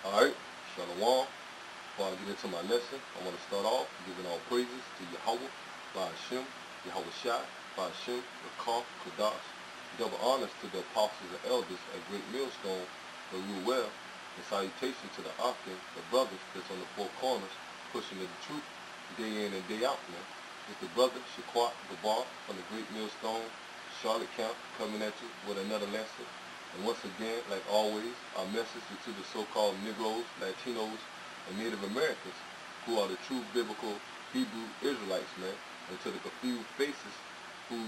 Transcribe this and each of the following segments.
Alright, Shalom. Before I get into my lesson, I want to start off giving all praises to Yahweh, by Hashem, Yahweh Shai, by Hashem, Rakam, Kodash. Double honors to the apostles and elders at Great Millstone, the Ruel, and salutation to the Akim, the brothers that's on the four corners, pushing the truth day in and day out, man. It's the brother, Shaquat Gabar, from the Great Millstone, Charlotte Camp, coming at you with another lesson. And once again, like always, our message is to the so-called Negroes, Latinos, and Native Americans, who are the true biblical Hebrew Israelites, man, and to the confused faces who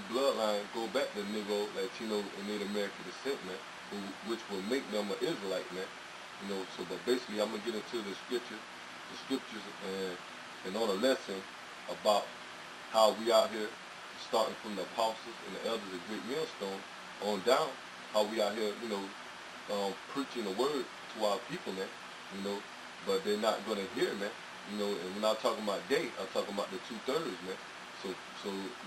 bloodline go back to Negro, Latino, and Native American descent, man, which will make them an Israelite, man. So but basically I'm gonna get into the scriptures and on a lesson about how we out here, starting from the apostles and the elders of Great Millstone on down, how we out here, preaching the word to our people, man, but they're not going to hear, man, and when I'm talking about they, I'm talking about the 2/3, man. So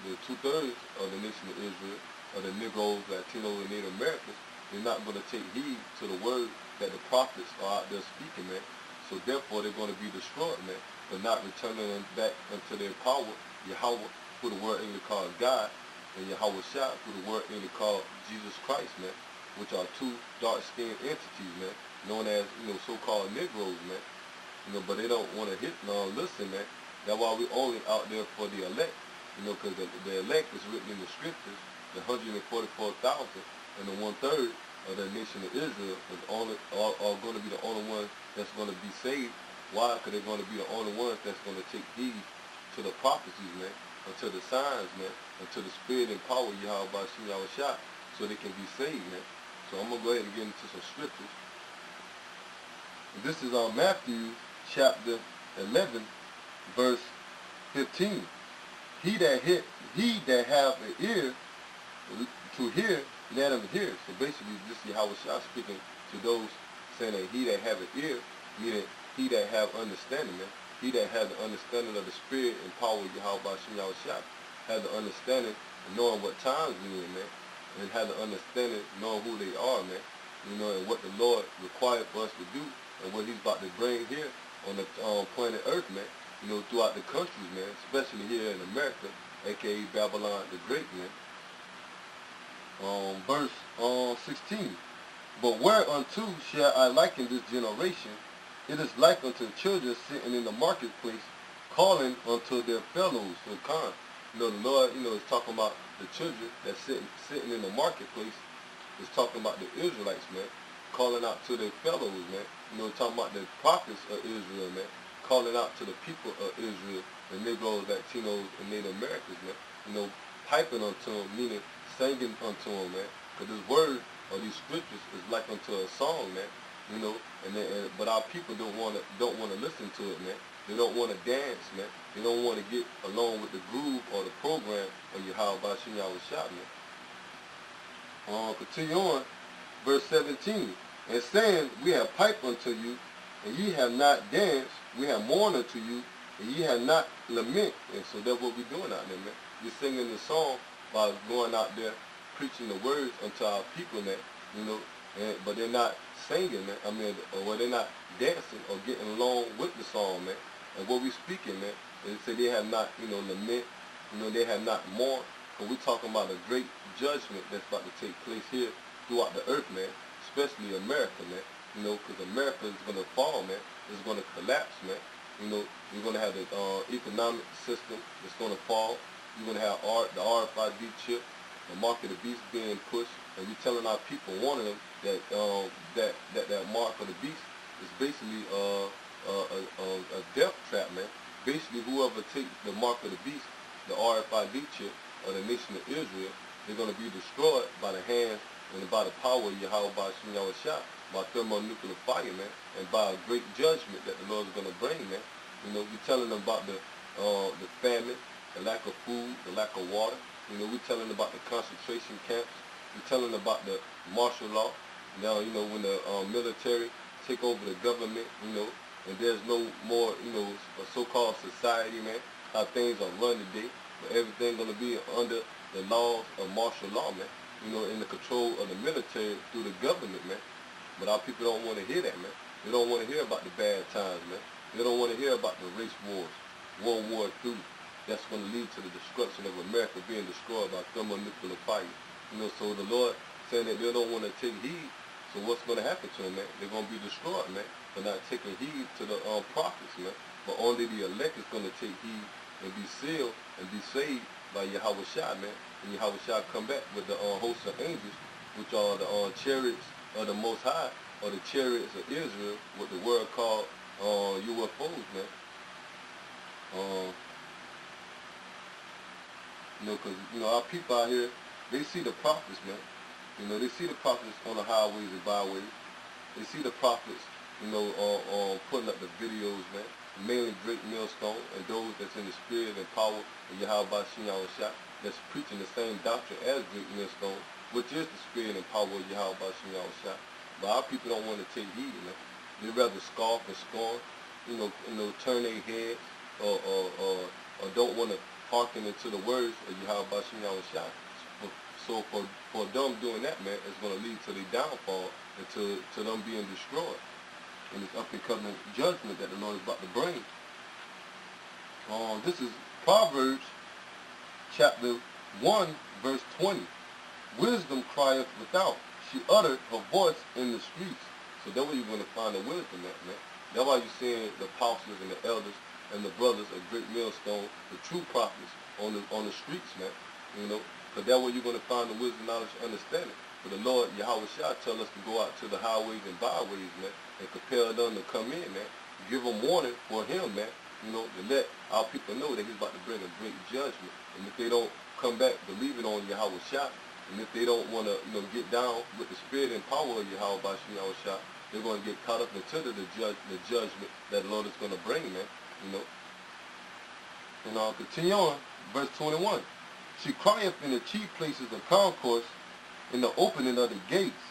the 2/3 of the nation of Israel, of the Negroes, Latinos, and Native Americans, they're not going to take heed to the word that the prophets are out there speaking, man. So therefore, they're going to be destroyed, man, for not returning them back unto their power, Yahweh, who the word English called God, and Yahweh Shai, who the word English called Jesus Christ, man, which are two dark-skinned entities, man, known as, so-called Negroes, man. But they don't want to listen, man. That's why we only out there for the elect, because the elect is written in the scriptures, the 144,000 and the 1/3 of the nation of Israel are going to be the only ones that's going to be saved. Why? Because they're going to be the only ones that's going to take heed to the prophecies, man, unto the signs, man, unto the spirit and power of Yahweh Bashim Yahweh Shai, so they can be saved, man. So I'm going to go ahead and get into some scriptures. And this is on Matthew chapter 11, verse 15. He that have an ear to hear, let him hear. So basically, this is Yahweh Shai speaking to those saying that he that have an ear, meaning he that have understanding, man. He that has the understanding of the spirit and power of Yahweh Bashim Yahweh Shai, has the understanding of knowing what times we in, man, and has the understanding knowing who they are, man, and what the Lord required for us to do, and what he's about to bring here on the planet Earth, man, throughout the countries, man, especially here in America, aka Babylon the Great, man. Verse 16. But whereunto shall I liken this generation? It is like unto children sitting in the marketplace, calling unto their fellows. So the Lord, is talking about the children that's sitting in the marketplace. Is talking about the Israelites, man, calling out to their fellows, man. Talking about the prophets of Israel, man, calling out to the people of Israel, the Negroes, Latinos, and Native Americans, man. Piping unto them, meaning singing unto them, man. Because this word or these scriptures is like unto a song, man. But our people don't want to listen to it, man. They don't want to dance, man. They don't want to get along with the groove or the program of Yahweh Bashim Yahweh Shai, man. Continue on, verse 17. And saying, we have piped unto you, and ye have not danced. We have mourned unto you, and ye have not lament. And so that's what we're doing out there, man. We're singing the song by going out there, preaching the words unto our people, man. But they're not singing, man. Or they're not dancing or getting along with the song, man. And what we speaking, man, they say they have not, lament. They have not mourned. But we're talking about a great judgment that's about to take place here throughout the earth, man. Especially America, man. Because America is going to fall, man. It's going to collapse, man. You're going to have the economic system that's going to fall. You're going to have the RFID chip, the mark of the beast being pushed, and we're telling our people, warning them that that mark of the beast is basically a death trap, man. Basically, whoever takes the mark of the beast, the RFID chip of the nation of Israel, they're going to be destroyed by the hands and by the power of Yahweh Bashim Yahweh Shai, by thermonuclear fire, man, and by a great judgment that the Lord is going to bring, man. We're telling them about the famine, the lack of food, the lack of water. We're telling them about the concentration camps. We're telling them about the martial law. Now, when the military take over the government, and there's no more, a so-called society, man, how things are run today, but everything going to be under the laws of martial law, man, in the control of the military through the government, man. But our people don't want to hear that, man. They don't want to hear about the bad times, man. They don't want to hear about the race wars, World War III. That's going to lead to the destruction of America being destroyed by thermonuclear fire. So the Lord saying that they don't want to take heed. So what's going to happen to them, man? They're going to be destroyed, man, for not taking heed to the prophets, man. But only the elect is going to take heed and be sealed and be saved by Yahweh Shai, man. And Yahweh Shai come back with the host of angels, which are the chariots of the Most High, or the chariots of Israel, what the word called UFOs, man. Because, our people out here, they see the prophets, man. They see the prophets on the highways and byways. They see the prophets, putting up the videos, man. Mainly Drake Millstone and those that's in the spirit and power of Yahweh Shem Shah, that's preaching the same doctrine as Drake Millstone, which is the spirit and power of Yahweh Shem Shah. But our people don't want to take heed, man. They rather scoff and scorn, turn their heads, or don't want to hearken into the words of Yahweh Shem Shah. So for them doing that, man, it's going to lead to their downfall and to them being destroyed in this up and coming judgment that the Lord is about to bring. This is Proverbs chapter 1, verse 20. Wisdom crieth without. She uttered her voice in the streets. So that's where you're going to find the wisdom at, man. That's why you're seeing the apostles and the elders and the brothers of Great Millstone, the true prophets on the streets, man. Because that's where you're going to find the wisdom, knowledge, and understanding. For the Lord, Yahweh Shah, tell us to go out to the highways and byways, man, and compel them to come in, man. Give them warning for him, man, to let our people know that he's about to bring a great judgment. And if they don't come back believing on Yahweh Shah, and if they don't want to, get down with the spirit and power of Yahweh Yahweh Shah, they're going to get caught up into the judgment that the Lord is going to bring, man, And I'll continue on, verse 21. She crieth in the chief places of concourse, in the opening of the gates.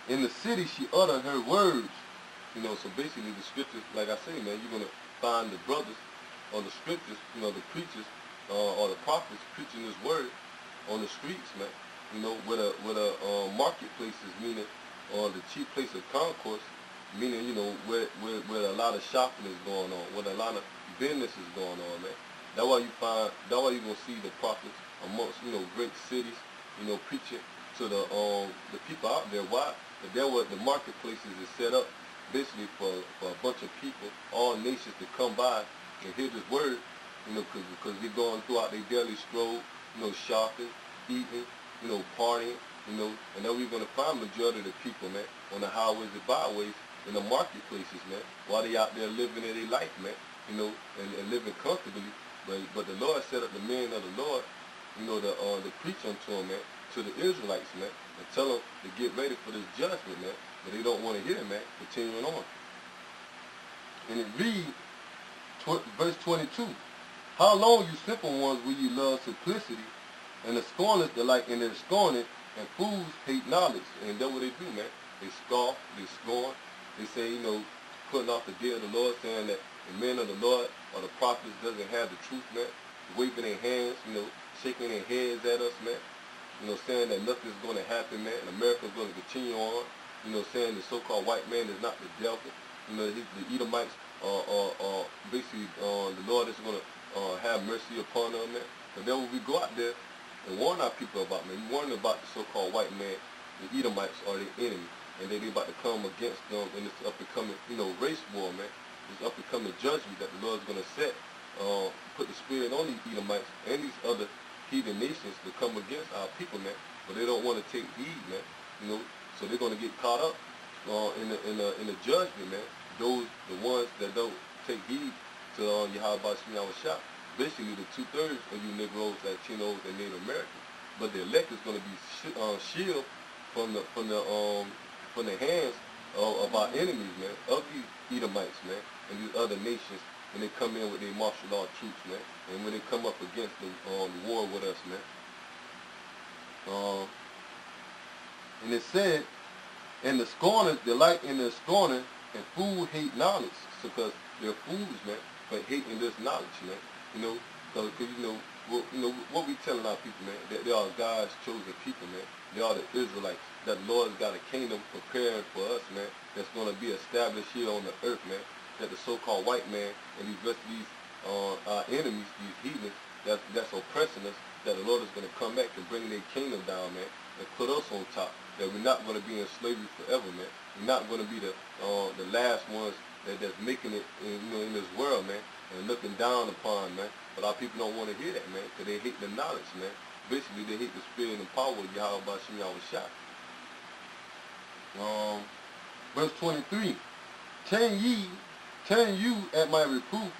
In the city she uttered her words. So basically the scriptures, like I say, man, you're going to find the brothers or the scriptures, the preachers or the prophets preaching this word on the streets, man. Where the marketplaces, meaning the chief place of concourse, meaning, where a lot of shopping is going on, where a lot of business is going on, man. That's why you're going to see the prophets amongst, great cities, preaching to the people out there. Why? But that's what the marketplaces is set up, basically for a bunch of people, all nations to come by and hear this word, because they're going throughout their daily stroll, shopping, eating, partying, and then we're going to find majority of the people, man, on the highways and byways, in the marketplaces, man, while they out there living their life, man, and living comfortably. But the Lord set up the men of the Lord, to preach unto them, man, to the Israelites, man, and tell them to get ready for this judgment, man. But they don't want to hear, man. Continuing on. And it reads, verse 22. How long, you simple ones, will you love simplicity, and the scorners delight in their scorning, and fools hate knowledge. And that's what they do, man. They scoff, they scorn. They say, putting off the day of the Lord, saying that the men of the Lord or the prophets doesn't have the truth, man. Waving their hands, shaking their heads at us, man. Saying that nothing's going to happen, man, and America's going to continue on. Saying the so-called white man is not the devil. The Edomites are basically the Lord is going to have mercy upon them, man. And then when we go out there and warn our people about, man, we warn them about the so-called white man, the Edomites are their enemy, and they about to come against them in this up and coming, race war, man. This up and coming judgment that the Lord's going to set, put the spirit on these Edomites and these other heathen nations to come against our people, man. But they don't want to take heed, man. So they're going to get caught up in the judgment, man. The ones that don't take heed to Yahweh Shem Shah. Basically, the 2/3 of you Negroes, Latinos, and Native Americans. But the elect is going to be shielded from the hands of our enemies, man, of these Edomites, man, and these other nations when they come in with their martial law troops, man, and when they come up against the war with us, man. And it said, and the scorners delight in their scorning, and fools hate knowledge, because they're fools, man, but hating this knowledge, man. Because what we telling our people, man, that they are God's chosen people, man. They are the Israelites. that the Lord's got a kingdom preparing for us, man, that's going to be established here on the earth, man. That the so-called white man and these rest of these our enemies, these heathens, that's oppressing us, that the Lord is going to come back and bring their kingdom down, man, and put us on top. That we're not going to be in slavery forever, man. We're not going to be the last ones that's making it, in this world, man, and looking down upon, man. But our people don't want to hear that, man, because they hate the knowledge, man. Basically, they hate the spirit and power of Yahweh Bashim Yahushua. Verse 23. Turn you at my reproof.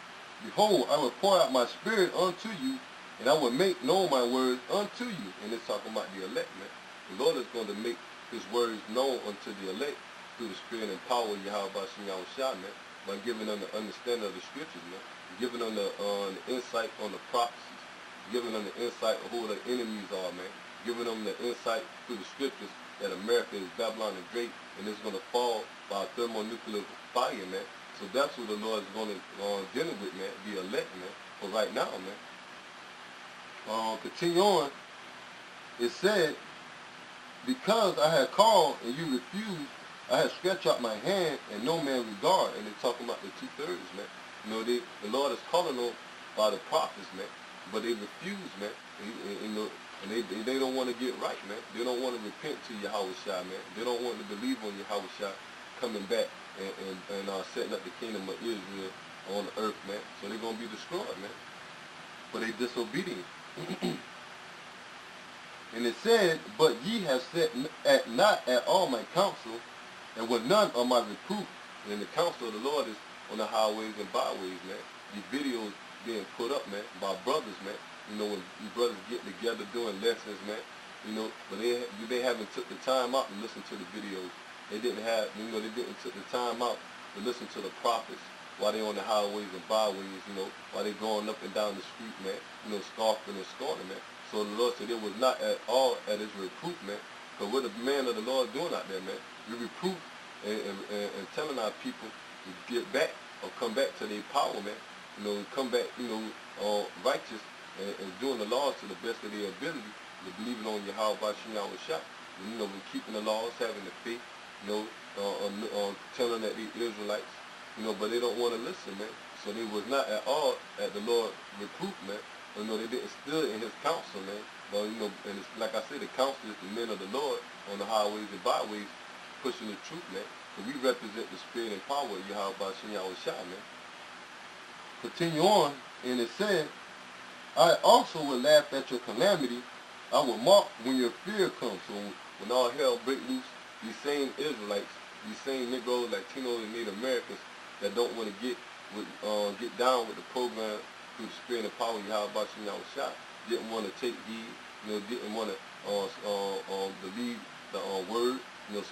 Behold, I will pour out my spirit unto you, and I will make known my words unto you. And it's talking about the elect, man. The Lord is going to make his words known unto the elect through the spirit and power of Yahweh Bashim Yahushua, man, by giving them the understanding of the scriptures, man, giving them the insight on the prophecies, giving them the insight of who the enemies are, man, giving them the insight through the scriptures that America is Babylon the Great, and it's going to fall by thermonuclear fire, man. So that's what the Lord is going to deal with, man, the elect, man, for right now, man. Continue on. It said, because I had called and you refused, I had stretched out my hand and no man regard. And they're talking about the 2/3, man. The Lord is calling them by the prophets, man, but they refuse, man. And they don't want to get right, man. They don't want to repent to Yahushua, man. They don't want to believe on Yahushua coming back and setting up the kingdom of Israel on the earth, man. So they're going to be destroyed, man. But they disobedient. And it said, but ye have set not at all my counsel, and were none of my reproof. And the counsel of the Lord is on the highways and byways, man. These videos being put up, man, by brothers, man. When these brothers get together doing lessons, man, but they haven't took the time out to listen to the videos. They didn't have, they didn't took the time out to listen to the prophets while they on the highways and byways, while they going up and down the street, man, scoffing and scorning, man. So the Lord said it was not at all at his reproof, man. Because what the man of the Lord doing out there, man? We reproof and telling our people to get back or come back to their power, man. Come back, righteous and doing the laws to the best of their ability, believing on Yahweh Bashim Yahushua. We're keeping the laws, having the faith, telling that they Israelites, but they don't want to listen, man. So they was not at all at the Lord reproof, man. They didn't still in his counsel, man. But, and it's, like I said, the counsel is the men of the Lord on the highways and byways pushing the truth, man. So we represent the spirit and power of Yahweh Bashim Yahushua, man. Continue on, and it said, I also will laugh at your calamity. I will mock when your fear comes. So when all hell break loose, these same Israelites, these same Negroes, Latinos, and Native Americans that don't want to get down with the program through the spirit and power of Yahweh Bashim Yahushua, didn't want to take heed, didn't want to believe the word,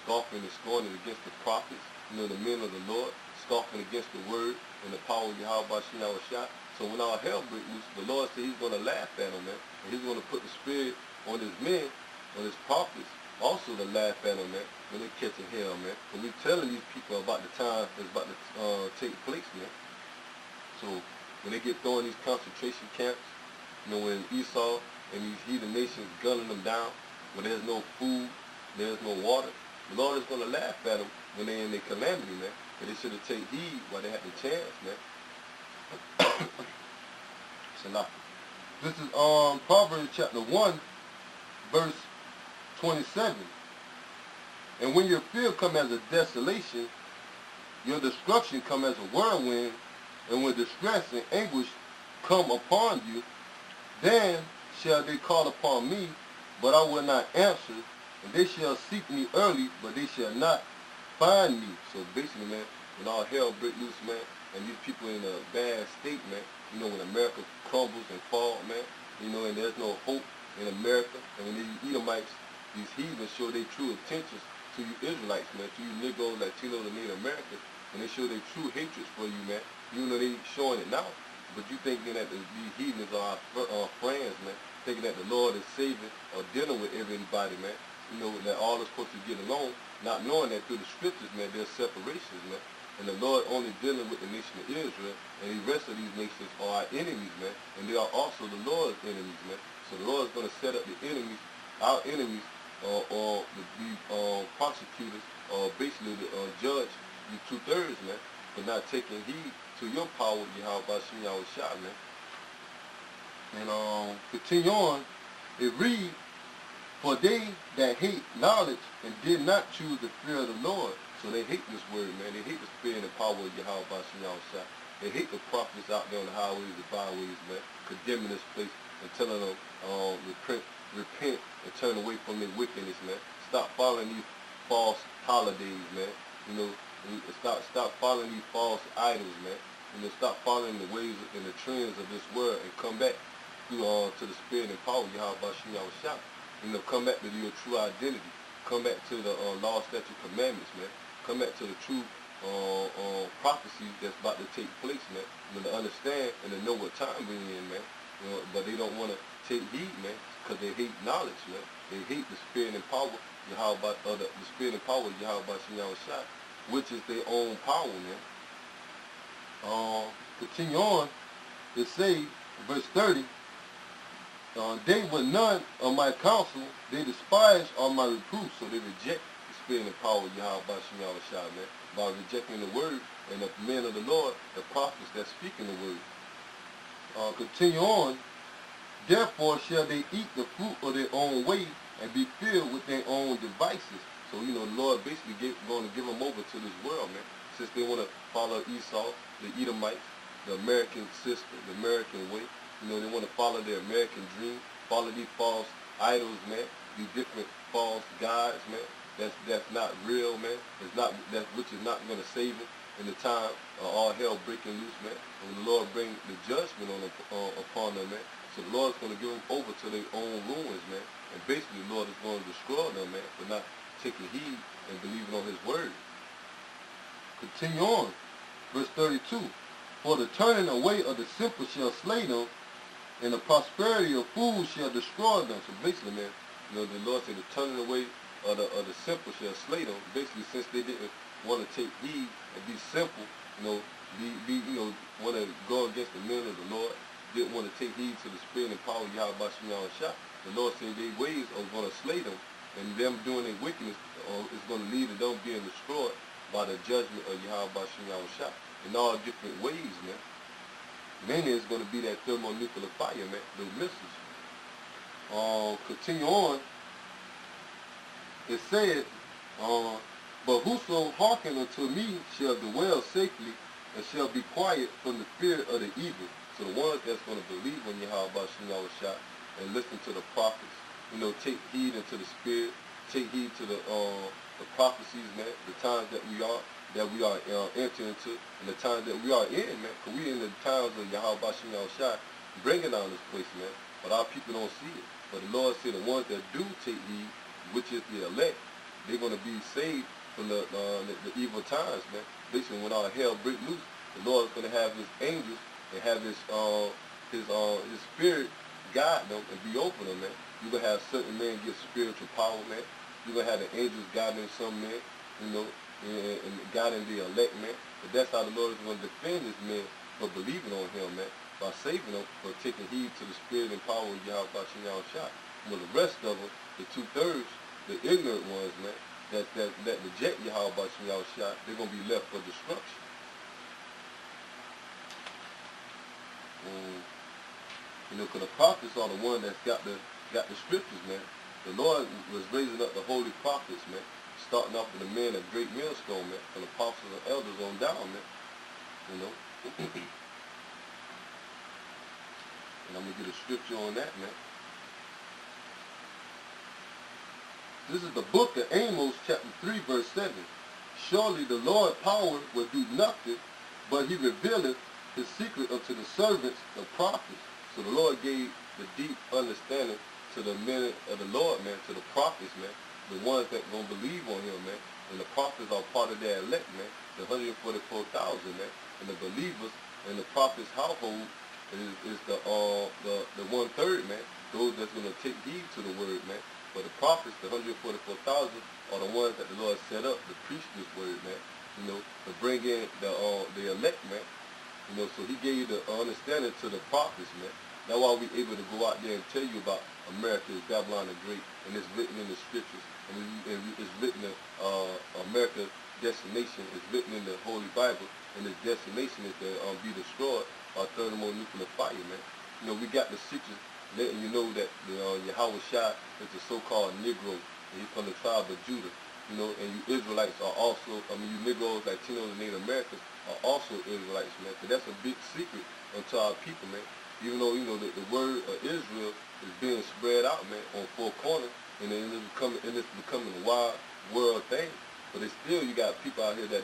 scoffing and scorning against the prophets, the men of the Lord, scoffing against the word and the power of Yahweh Bashim Yahushua. So when all hell breaks loose, the Lord said he's going to laugh at them, man. And he's going to put the spirit on his men, on his prophets, also to laugh at them, man, when they're catching hell, man. And we're telling these people about the time that's about to take place, man. So when they get thrown in these concentration camps, when Esau and these heathen nations gunning them down, when there's no food, there's no water, the Lord is going to laugh at them when they're in their calamity, man. And they should have taken heed while they had the chance, man. This is Proverbs chapter 1, verse 27. And when your fear come as a desolation, your destruction come as a whirlwind, and when distress and anguish come upon you, then shall they call upon me, but I will not answer, and they shall seek me early, but they shall not find me. So basically, man, when all hell break loose, man, and these people in a bad state, man, when America crumbles and falls, man, and there's no hope in America, and when these Edomites, these heathens show their true intentions to you Israelites, man, to you Negroes, Latinos, and Native Americans, and they show their true hatred for you, man, they showing it now, but you thinking that these heathens are our friends, man, thinking that the Lord is saving or dealing with everybody, man, that all is supposed to get along, not knowing that through the scriptures, man, there's separations, man. And the Lord only dealing with the nation of Israel, and the rest of these nations are our enemies, man. And they are also the Lord's enemies, man. So the Lord is going to set up the enemies, our enemies, or the prosecutors, or basically the judge, you 2/3, man, for not taking heed to your power, Yahweh Shem Yahweh Shah, man. And continue on, it reads, for they that hate knowledge and did not choose the fear of the Lord. So they hate this word, man. They hate the spirit and the power of Yahweh Shem Yahweh Shah. They hate the prophets out there on the highways, the byways, man, condemning this place and telling them, repent and turn away from their wickedness, man. Stop following these false holidays, man. You know, stop following these false idols, man. You know, stop following the ways and the trends of this world and come back to the spirit and power of Yahweh Shem Yahweh Shah. You know, come back to your true identity. Come back to the law, statute, commandments, man. Come back to the true prophecies that's about to take place, man. You know, to understand and to know what time we're in, man. You know, but they don't want to take heed, man, because they hate knowledge, man. They hate the spirit and power, the spirit and power of Yahweh Shem Yahweh Shah, which is their own power, man. Continue on. It say, verse 30. They were none of my counsel, they despise all my reproofs, so they reject the spirit and power of Yahweh Shem Yahweh Shah, man, by rejecting the word and the men of the Lord, the prophets that speak in the word. Continue on. Therefore shall they eat the fruit of their own way and be filled with their own devices. So, you know, the Lord basically going to give them over to this world, man, since they want to follow Esau, the Edomites, the American system, the American way. You know, they want to follow their American dream, follow these false idols, man, these different false gods, man. That's not real, man. Which is not going to save them in the time of all hell breaking loose, man. And the Lord bring the judgment upon them, man. So the Lord's going to give them over to their own ruins, man. And basically the Lord is going to destroy them, man, for not taking heed and believing on his word. Continue on. Verse 32. For the turning away of the simple shall slay them, and the prosperity of fools shall destroy them. So basically, man, you know, the Lord said the turning away of the simple shall slay them. Basically, since they didn't want to take heed and be simple, you know, want to go against the men of the Lord, didn't want to take heed to the spirit and power of Yahweh Shem Yahweh Shah. The Lord said their ways are going to slay them, and them doing their wickedness is going to lead to them being destroyed by the judgment of Yahweh Shem Yahweh Shah in all different ways, man. Mainly it's going to be that thermonuclear fire, man, those missiles. Continue on. It said, but whoso hearken unto me shall dwell safely and shall be quiet from the fear of the evil. So the ones that's going to believe on Yahweh Shem Yahweh Shah and listen to the prophets, you know, take heed into the spirit, take heed to the prophecies, man, the times that we are entering into, and the times that we are in, man, because we in the times of Yahweh Shem Yahweh Shah bringing down this place, man, but our people don't see it. But the Lord said the ones that do take heed, which is the elect, they're going to be saved from the evil times, man. Basically, when all hell break loose, the Lord is going to have his angels and have his spirit guide them and be over them, man. You're going to have certain men get spiritual power, man. You're going to have the angels guiding some men, you know, and guiding the elect, man. But that's how the Lord is going to defend his men for believing on him, man, by saving them, for taking heed to the spirit and power of Yahweh Shem Yahweh Shah. Well, the rest of them, the 2/3, the ignorant ones, man, that reject Yahweh Shem Yahweh Shah, they're going to be left for destruction. You know, because the prophets are the one that's got the scriptures, man. The Lord was raising up the holy prophets, man, starting off with the men of great millstone, man, from the apostles and elders on down, man. You know. And I'm going to get a scripture on that, man. This is the book of Amos, chapter 3, verse 7. Surely the Lord's power will do nothing, but he revealeth his secret unto the servants, the prophets. So the Lord gave the deep understanding to the men of the Lord, man, to the prophets, man, the ones that going to believe on him, man. And the prophets are part of their elect, man, the 144,000, man. And the believers in the prophets' household is the 1/3, man, those that's going to take heed to the word, man. But the prophets, the 144,000, are the ones that the Lord set up to preach this word, man. You know, to bring in the elect, man. You know, so he gave the understanding to the prophets, man. That's why we're able to go out there and tell you about America is Babylon the Great, and it's written in the scriptures, it's written in America's destination is written in the Holy Bible, and its destination is to be destroyed by thermonuclear fire, man. You know, we got the secrets letting you know that Yahweh Shai is the so-called Negro, and he's from the tribe of Judah. You know, and you Israelites are also, you Negroes, Latinos, and Native Americans are also Israelites, man. Because that's a big secret unto our people, man. Even though, the word of Israel is being spread out, man, on four corners, and then it's becoming a wild world thing. But it's still, you got people out here that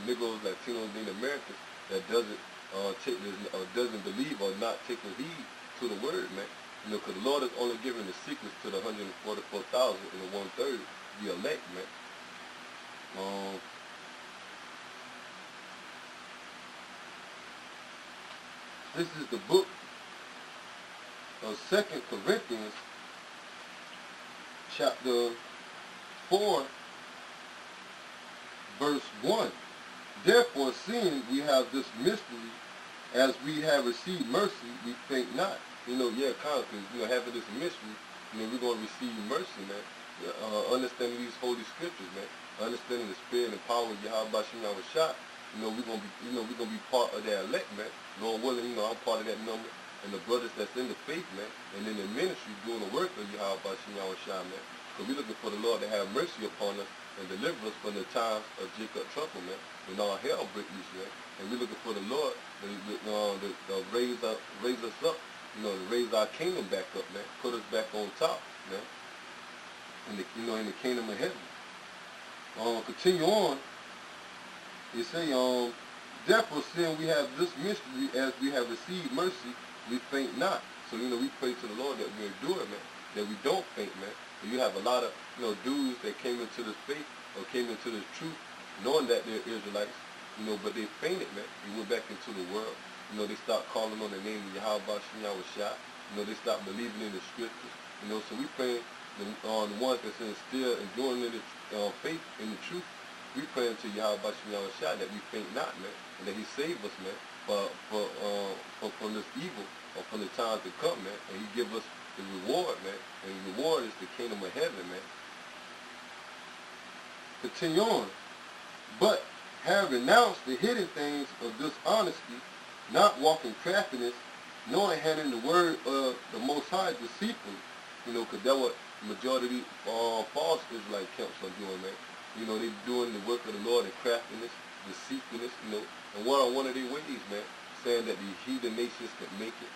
Negroes, Latinos, Native Americans, that doesn't believe or not taking heed to the word, man. You know, because the Lord is only giving the secrets to the 144,000 and the 1/3, the elect, man. This is the book of 2 Corinthians, chapter 4, verse 1. Therefore, seeing we have this mystery, as we have received mercy, we think not. Because, having this mystery, we're going to receive mercy, man. Understanding these holy scriptures, man. Understanding the spirit and power of Yahweh Bashim Yahushua. We're gonna be part of that elect, man. Lord willing, I'm part of that number, and the brothers that's in the faith, man, and in the ministry doing the work of Yahweh Bashim Yahushua, man. Because we're looking for the Lord to have mercy upon us and deliver us from the times of Jacob trouble, man, when all hell break loose, man. And we're looking for the Lord to raise us up, to raise our kingdom back up, man. Put us back on top, man. In the kingdom of heaven. Continue on. It say, therefore, seeing we have this mystery, as we have received mercy, we faint not. So, we pray to the Lord that we endure, man, that we don't faint, man. And you have a lot of, dudes that came into this faith or came into this truth, knowing that they're Israelites, but they fainted, man. They went back into the world. They stopped calling on the name of Yahweh Bashim Yahushua. They stopped believing in the scriptures. So we pray the ones that's still enduring in the faith in the truth. We pray to Yahweh Bashim Yahushua that we faint not, man, and that He save us, man, from this evil or from the times to come, man, and He give us the reward, man, and the reward is the kingdom of heaven, man. Continue on. But have renounced the hidden things of dishonesty, not walking craftiness, nor handling the word of the Most High deceitfully. Because that's what the majority of these false Israelite camps are doing, man. They doing the work of the Lord in craftiness, deceitfulness, and one of their ways, man, saying that the heathen nations can make it,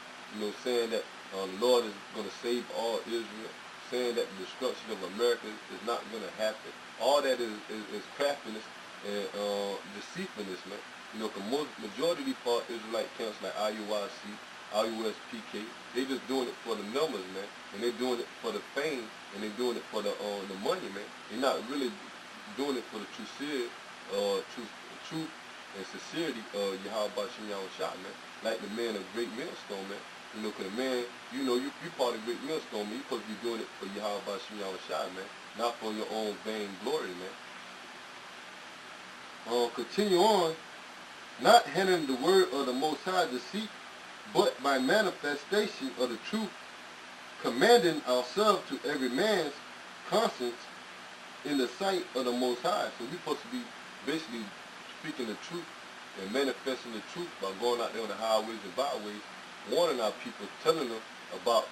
saying that the Lord is going to save all Israel, saying that the destruction of America is not going to happen. All that is craftiness and deceitfulness, man. Because majority of these false Israelite camps like IUIC, IUSPK, they just doing it for the numbers, man, and they're doing it for the fame, and they're doing it for the money, man. They're not really doing it for the truth and sincerity of Yahweh Bashim Yahushua, man. Like the man of Great Millstone, man. Because the man, you part of Great Millstone, man. You're supposed to be doing it for Yahweh Bashim Yahushua, man. Not for your own vain glory, man. Continue on. Not handling the word of the Most High deceit, but by manifestation of the truth, commanding ourselves to every man's conscience in the sight of the Most High. So we're supposed to be basically speaking the truth and manifesting the truth by going out there on the highways and byways, warning our people, telling them about,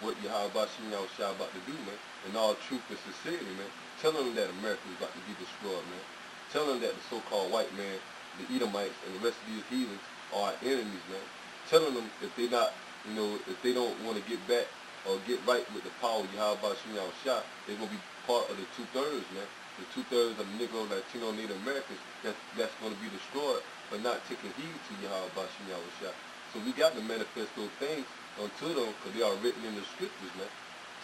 what Yahweh Bashim Yahushua about to do, man, and all truth and sincerity, man. Telling them that America is about to be destroyed, man. Telling them that the so-called white man, the Edomites, and the rest of these heathens are our enemies, man. Telling them if they not, if they don't want to get back or get right with the power of Yahweh Bashim Yahushua, they're going to be part of the 2/3, man. The 2/3 of the Negro, Latino, Native Americans that's going to be destroyed for not taking heed to Yahweh Bashim Yahushua. So we got to manifest those things unto them because they are written in the scriptures, man.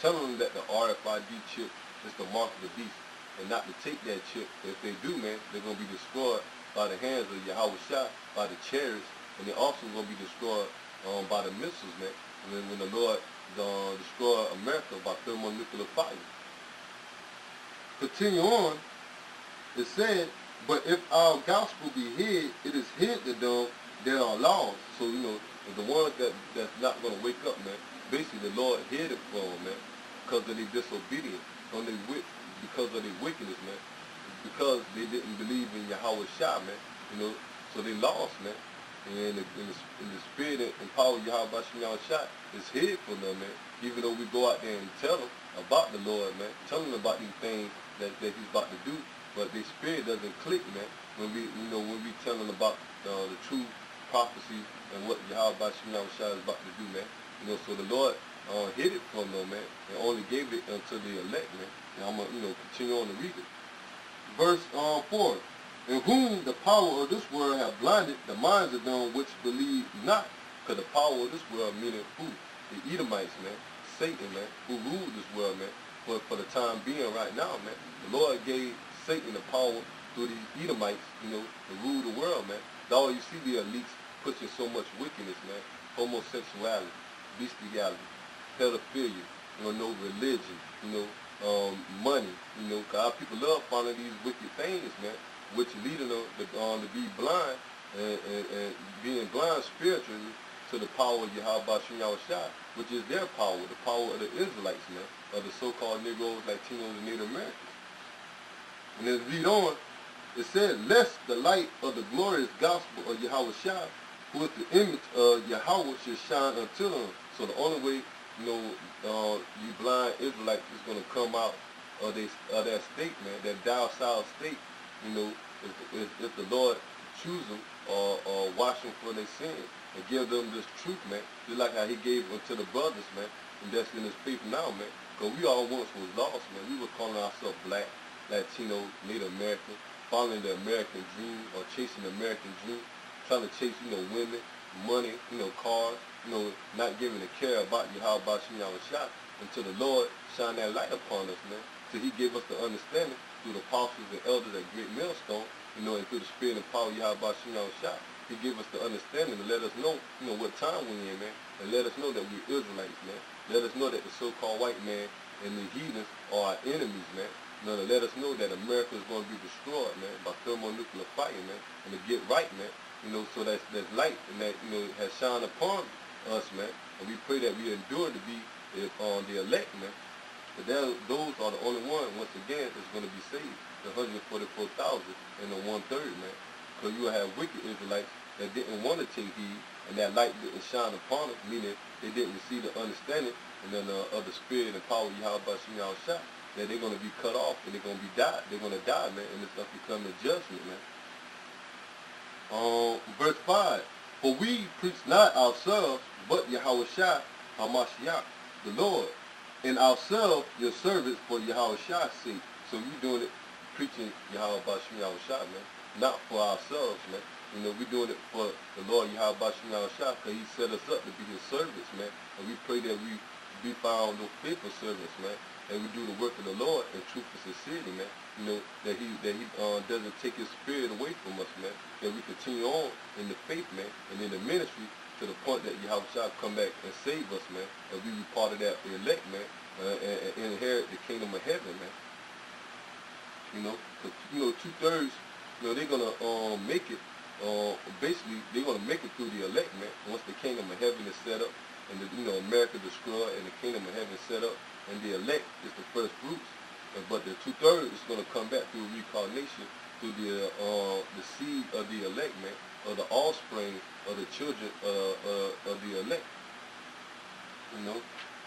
Telling them that the RFID chip is the mark of the beast and not to take that chip. If they do, man, they're going to be destroyed by the hands of Yahushua, by the chariots, and they're also going to be destroyed by the missiles, man. And when the Lord destroy America by thermonuclear fire. Continue on. It said, but if our gospel be hid, it is hid to them that are lost. So, And the ones that's not going to wake up, man, basically the Lord hid it from them, man, because of their disobedience, because of their wickedness, man, because they didn't believe in Yahweh Shah, man, you know, so they lost, man. And the spirit and power of Yahweh Shah is hid from them, man. Even though we go out there and tell them about the Lord, man, tell them about these things that he's about to do, but their spirit doesn't click, man, when we tell them about the true prophecy and what Yahweh Shah is about to do, man. You know, so the Lord hid it from them, man, and only gave it unto the elect, man. And I'm going to, continue on to read it. Verse 4. In whom the power of this world have blinded the minds of them which believe not. Because the power of this world meaning who? The Edomites, man. Satan, man, who ruled this world, man. But for the time being right now, man, the Lord gave Satan the power through these Edomites, to rule the world, man. That's all you see the elites pushing so much wickedness, man. Homosexuality, bestiality, pedophilia, no religion, money, because our people love following these wicked things, man, which leading them to be blind and being blind spiritually to the power of Yahweh Shah, which is their power, the power of the Israelites, man, of the so-called Negroes, Latinos, and Native Americans. And then read on, it said, lest the light of the glorious gospel of Yahweh Shah, who is the image of Yahweh, should shine unto them. So the only way, you blind Israelites is going to come out of that state, man, that docile state, if the Lord choose them or wash them for their sins and give them this truth, man, just like how he gave it to the brothers, man, and that's in his faith now, man, because we all once was lost, man. We were calling ourselves black, Latino, Native American, following the American dream or chasing the American dream, trying to chase, women, money, cars, not giving a care about Yahweh Shah until the Lord shine that light upon us, man. So he gave us the understanding through the apostles and elders at Great Millstone, and through the spirit and power of Yahweh Shah. He gave us the understanding to let us know, what time we're in, man, and let us know that we're Israelites, man. Let us know that the so-called white man and the heathens are our enemies, man. To let us know that America is going to be destroyed, man, by thermonuclear fire, man, and to get right, man, so that's light and that, has shined upon us, man, and we pray that we endure to be the elect, man. But those are the only ones, once again, that's going to be saved, the 144,000 and the 1/3, man. Because you will have wicked Israelites that didn't want to take heed, and that light didn't shine upon them, meaning they didn't receive the understanding and then of the spirit and power of Yahweh Shah, that they're going to be cut off and they're going to be died. They're going to die, man, and it's going to become a judgment, man. Verse 5. For we preach not ourselves, but Yahweh Shah, Hamashiach, the Lord, and ourselves your servants for Yahweh Shah's sake. So we doing it, preaching Yahweh Shah, man, not for ourselves, man. We're doing it for the Lord Yahweh Shah, because he set us up to be his servants, man. And we pray that we be found no faithful servants, man. And we do the work of the Lord in truth and sincerity, man. That he doesn't take his spirit away from us, man. That we continue on in the faith, man, and in the ministry to the point that Yahweh Shah come back and save us, man. And we be part of that elect, man, and inherit the kingdom of heaven, man. Cause, 2/3, they're gonna make it. Basically, they're gonna make it through the elect, man. Once the kingdom of heaven is set up, and America destroyed, and the kingdom of heaven is set up, and the elect is the first fruits. But the 2/3 is gonna come back through reincarnation, through the seed of the elect, man, of the offspring of the children of the elect.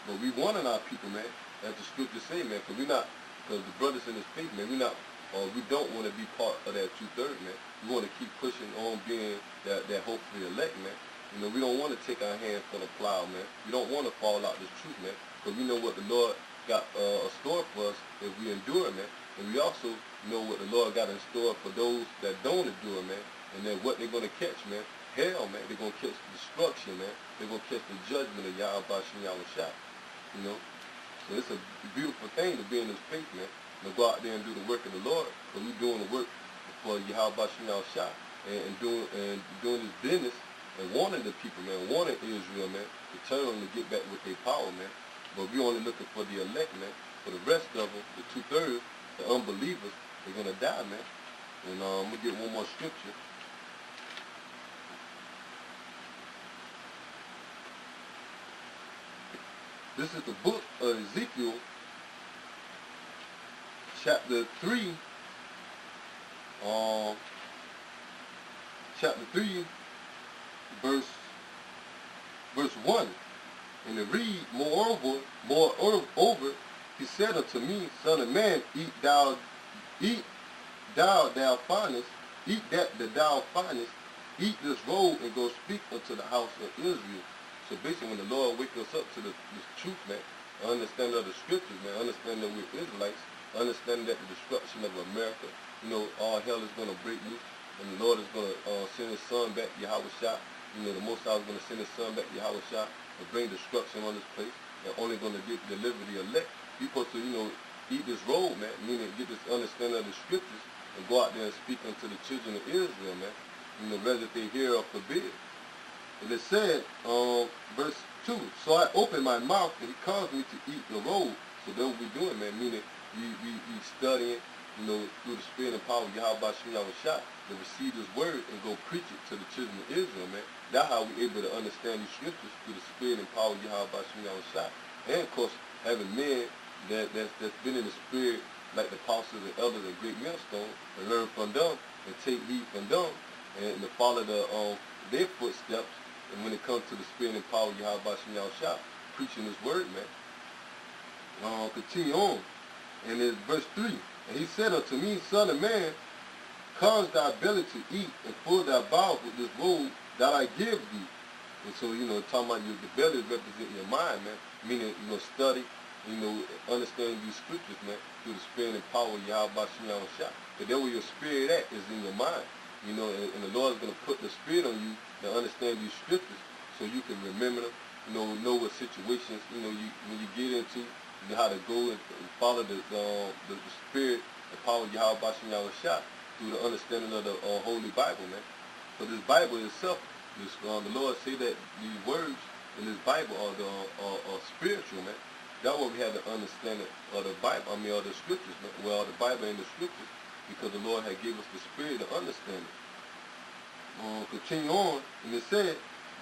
But we wanting our people, man, as the scriptures say, man, because the brothers in this faith, man, we don't want to be part of that 2/3, man. We want to keep pushing on being that hope for the elect, man. We don't want to take our hands for the plow, man. We don't want to fall out this truth, man, because we know what the Lord got a store for us if we endure, man. And we also know what the Lord got in store for those that don't endure, man. And then what they're going to catch, man. Hell, man. They're going to catch destruction, man. They're going to catch the judgment of Yahweh Shah. So it's a beautiful thing to be in this faith, man. To go out there and do the work of the Lord. Because we're doing the work for Yahweh Shah and doing his business and warning the people, man. Warning Israel, man. To tell them to get back with their power, man. But we only looking for the elect, man. For the rest of them, the 2/3, the unbelievers, they're going to die, man. And I'm going to get one more scripture. This is the book of Ezekiel, chapter 3, chapter 3, verse 1. And it read, moreover, he said unto me, Son of man, eat thou findest, eat that thou findest, eat this roll and go speak unto the house of Israel. So basically when the Lord wake us up to this truth, man, understanding of the scriptures, man, understanding that we're Israelites, understanding that the destruction of America, all hell is going to break loose, and the Lord is going to send his son back, Yahweh Shah. The Most High is going to send his son back, Yahweh Shah, and bring destruction on this place. They're only going to deliver the elect. You're supposed to, eat this roll, man, meaning get this understanding of the scriptures and go out there and speak unto the children of Israel, man. Whether they hear or forbid. And it said, verse 2, so I opened my mouth and he caused me to eat the roll. So that's what we're doing, man, meaning we studying, through the spirit and power of Yahweh Shah, to receive this word and go preach it to the children of Israel, man. That's how we're able to understand these scriptures through the spirit and power of Yahweh Shah. And of course, having men that's been in the spirit, like the apostles and elders and great millstone, and learn from them and take heed from them and to follow their footsteps. And when it comes to the spirit and power of Yahweh Shah, preaching this word, man. Continue on. And in verse 3, and he said unto me, Son of man, cause thy belly to eat, and fill thy bowels with this roll that I give thee. And so, talking about the belly representing your mind, man. Meaning, study, understand these scriptures, man, through the spirit and power of Yahweh Shah. Because there where your spirit at is in your mind. And the Lord is going to put the spirit on you to understand these scriptures so you can remember them, know what situations, when you get into, how to go and follow the spirit and power of Yahweh Shah through the understanding of the Holy Bible, man. So this Bible itself, the Lord say that these words in this Bible are spiritual, man. That's what we have to understand of the Bible, of the scriptures, man. Well, the Bible and the scriptures, because the Lord had given us the spirit to understand it. Continue on, and it said,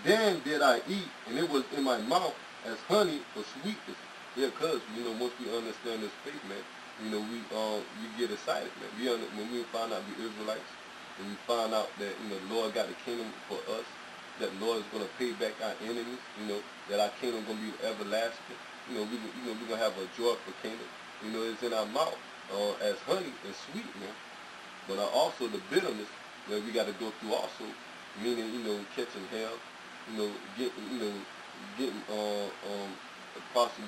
then did I eat, and it was in my mouth as honey for sweetness. Yeah, because, once we understand this faith, man, we get excited, man. When we find out we're Israelites, and we find out that, the Lord got the kingdom for us, that the Lord is going to pay back our enemies, that our kingdom is going to be everlasting. We're going to have a joyful kingdom. It's in our mouth as honey and sweet, man. But also the bitterness that we got to go through also, meaning, catching hell,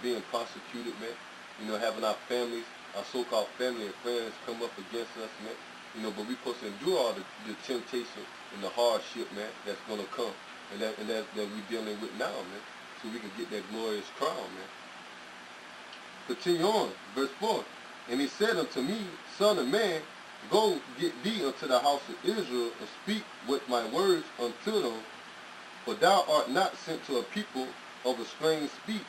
being prosecuted, man. Having our families, our so-called family and friends come up against us, man. But we supposed to endure all the temptation and the hardship, man, that's going to come. And that we're dealing with now, man. So we can get that glorious crown, man. Continue on, verse 4. And he said unto me, Son of man, go get thee unto the house of Israel, and speak with my words unto them. For thou art not sent to a people of a strange speech,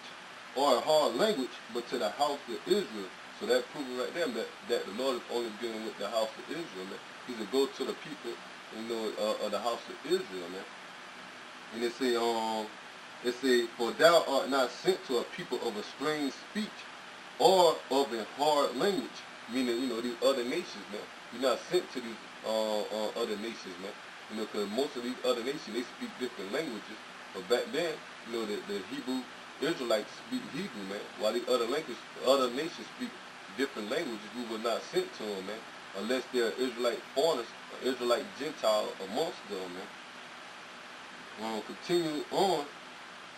or a hard language, but to the house of Israel. So that proves right there that the Lord is only dealing with the house of Israel, man. He said, go to the people, of the house of Israel, man. And it say, for thou art not sent to a people of a strange speech, or of a hard language, meaning, these other nations, man. You're not sent to these other nations, man. Because most of these other nations, they speak different languages. But back then, the Hebrew Israelites speak Hebrew, man. While the other nations speak different languages, we were not sent to them, man. Unless they're Israelite foreigners, or Israelite Gentile amongst them, man. Continue on.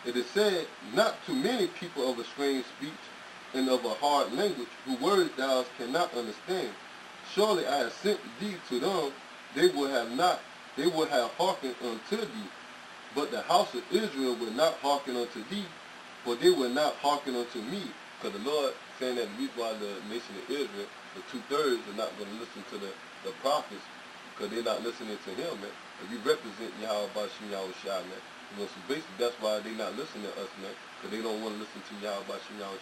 It is said, not to many people of a strange speech and of a hard language, whose words thou cannot understand. Surely I have sent thee to them, they would have hearkened unto thee. But the house of Israel will not hearken unto thee, for they will not hearken unto me. Because the Lord saying that the reason why the nation of Israel, the 2/3 are not going to listen to the prophets, because they're not listening to him, man. And we represent Yahweh Shah, man. So basically that's why they're not listening to us, man. Because they don't want to listen to Yahweh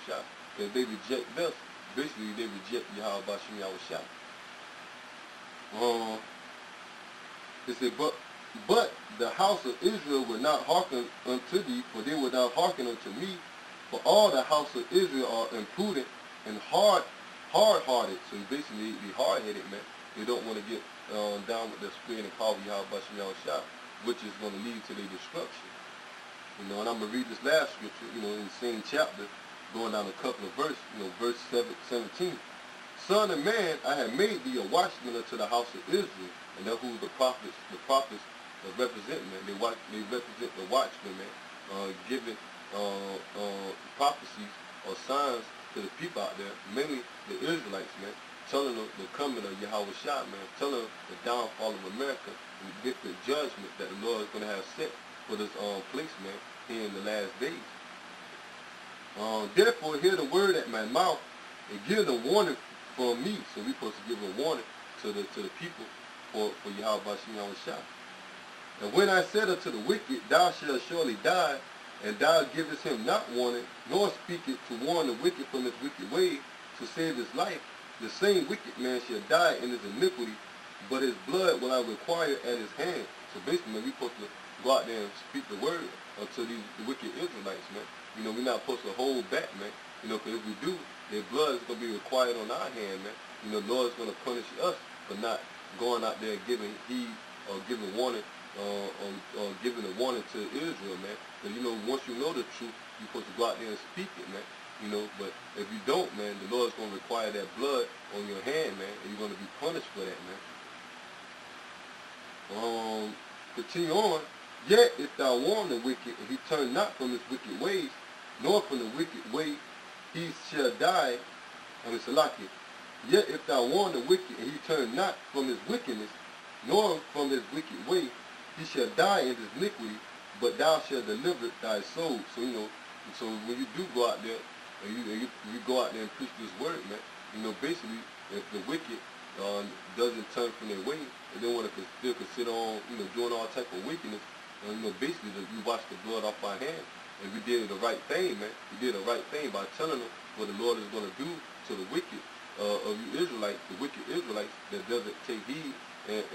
Shah. Because they reject us. Basically they reject Yahweh Shah. It said, but the house of Israel will not hearken unto thee, for they will not hearken unto me. For all the house of Israel are imprudent and hard-hearted. So basically, they hard-headed, man. They don't want to get down with the spirit and power of Yahweh Shah, which is going to lead to their destruction. And I'm going to read this last scripture, in the same chapter, going down a couple of verses, verse 17. Son of man, I have made thee a watchman unto the house of Israel. And that's who the prophets represent, man. They represent the watchmen, man, giving prophecies or signs to the people out there, mainly the Israelites, man, telling them the coming of Yahweh Shah, man, telling them the downfall of America and the different judgment that the Lord is going to have set for this place, man, here in the last days. Therefore, hear the word at my mouth and give the warning from me. So we're supposed to give a warning to the people for Yahweh Shah. And when I said unto the wicked, thou shalt surely die, and thou givest him not warning, nor speakest to warn the wicked from his wicked way, to save his life, the same wicked man shall die in his iniquity, but his blood will I require at his hand. So basically, man, we're supposed to go out there and speak the word unto the wicked Israelites, man. We're not supposed to hold back, man. Because if we do, their blood is going to be required on our hand, man. The Lord is going to punish us for not going out there giving heed or giving warning or giving a warning to Israel, man. Because, once you know the truth, you're supposed to go out there and speak it, man. But if you don't, man, the Lord is going to require that blood on your hand, man, and you're going to be punished for that, man. Continue on. Yet if thou warn the wicked, and he turn not from his wicked ways, nor from the wicked way, he shall die. Salaki. Yet if thou warn the wicked, and he turn not from his wickedness, nor from his wicked way, he shall die in his iniquity, but thou shalt deliver thy soul. So, so when you do go out there, and you go out there and preach this word, man, basically, if the wicked doesn't turn from their way, and they want to still consider on, doing all type of wickedness, basically, we wash the blood off our hands, and we did the right thing, man. We did the right thing by telling them what the Lord is going to do to the wicked of you Israelites, the wicked Israelites that doesn't take heed and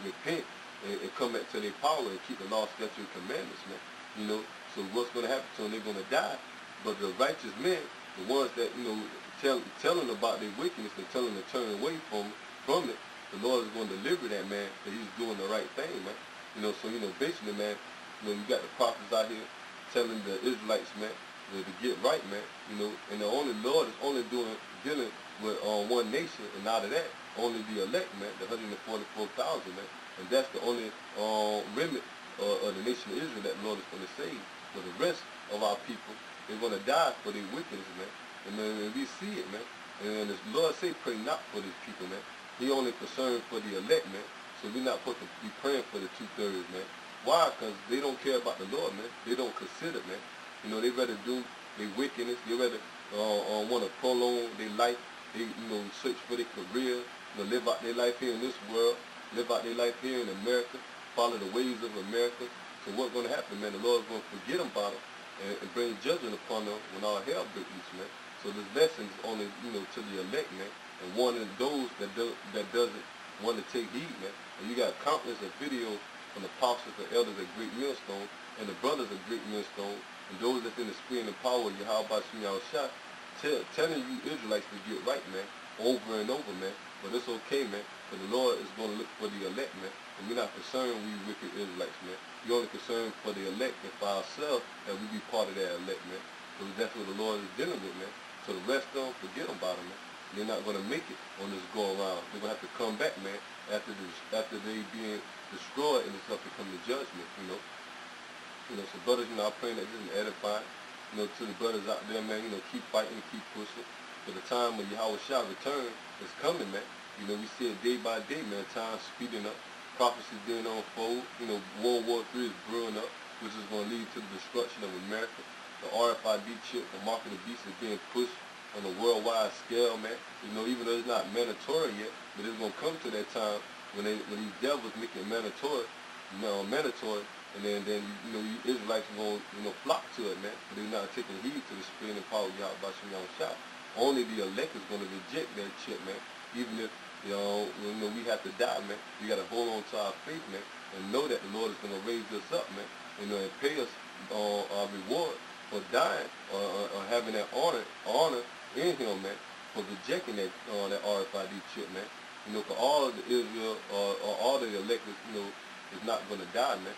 repent and come back to their power and keep the law, statutes, and commandments, man. So what's going to happen to them? They're going to die. But the righteous men, the ones that, telling about their wickedness and telling them to turn away from it, the Lord is going to deliver that man, that he's doing the right thing, man. So, basically, man, you got the prophets out here telling the Israelites, man, to get right, man, and the only Lord is only dealing with one nation, and out of that, only the elect, man, the 144,000, man, and that's the only remnant of the nation of Israel that the Lord is going to save. For the rest of our people, they're going to die for their wickedness, man, and we see it, man, and the Lord say, pray not for these people, man. He only concerned for the elect, man, so we're not supposed to be praying for the 2/3, man. Why? Because they don't care about the Lord, man. They don't consider, man. They rather do their wickedness. They rather want to prolong their life. They, search for their career, live out their life here in this world, live out their life here in America, follow the ways of America. So what's going to happen, man? The Lord's going to forget about them and bring judgment upon them when all hell breaks loose, man. So this lesson is only, to the elect, man, and warning those that doesn't want to take heed, man. And you got countless of videos from the apostles, the elders at Great Millstone, and the brothers at Great Millstone, and those that's in the spirit and power of Yahweh Shah, telling you Israelites to get right, man, over and over, man. But it's okay, man, because the Lord is going to look for the elect, man. And we're not concerned with you wicked Israelites, man. We're only concerned for the elect and for ourselves that we be part of that elect, man. Because that's what the Lord is dealing with, man. So the rest of them, forget about them, man. They're not going to make it on this go around. They're going to have to come back, man, after they being destroyed and it's up to come to judgment, So brothers, I pray that this is edifying, to the brothers out there, man, keep fighting, keep pushing. For the time when Yahweh Shah return is coming, man. We see it day by day, man, time speeding up, prophecy being unfold, World War III is brewing up, which is going to lead to the destruction of America. The RFID chip, the mark of the beast, is being pushed on a worldwide scale, man. Even though it's not mandatory yet, but it's going to come to that time when these devils make it mandatory, and then you Israelites are going to flock to it, man. But they're not taking heed to the spirit and power of Yahweh Shah. Only the elect is going to reject that chip, man. Even if we have to die, man. We got to hold on to our faith, man, and know that the Lord is going to raise us up, man. And pay us our reward for dying or having that honor in him, man, for rejecting that RFID chip, man. You know, for all of the Israel or all the electors, you know, is not going to die, man.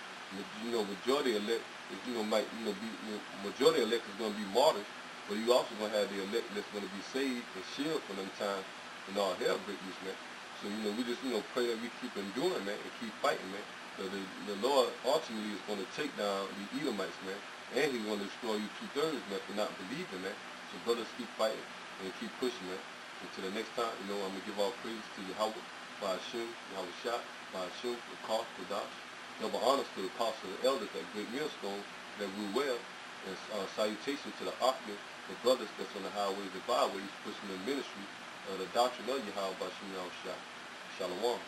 You know, majority elect is, you know, might, you know, be, you know, majority elect is going to be martyrs, but you also going to have the elect that's going to be saved and shielded from them times and all hell break loose, man. So, you know, we just, you know, pray that we keep enduring, man, and keep fighting, man. So the Lord ultimately is going to take down the Edomites, man, and he's going to destroy you two-thirds, man, for not believing, man. So brothers, keep fighting and keep pushing, man. Until the next time, you know, I'm going to give all praise to Yahweh, by Hashem, Yahweh Shah, by Hashem, the Kah, Kodash. Double honors to the apostles and elders at Great Millstone that rule well, and salutation to the Akhman, the brothers that's on the highways and byways pushing the ministry, the doctrine of Yahweh, by Hashem, Yahweh Shah. Shalom.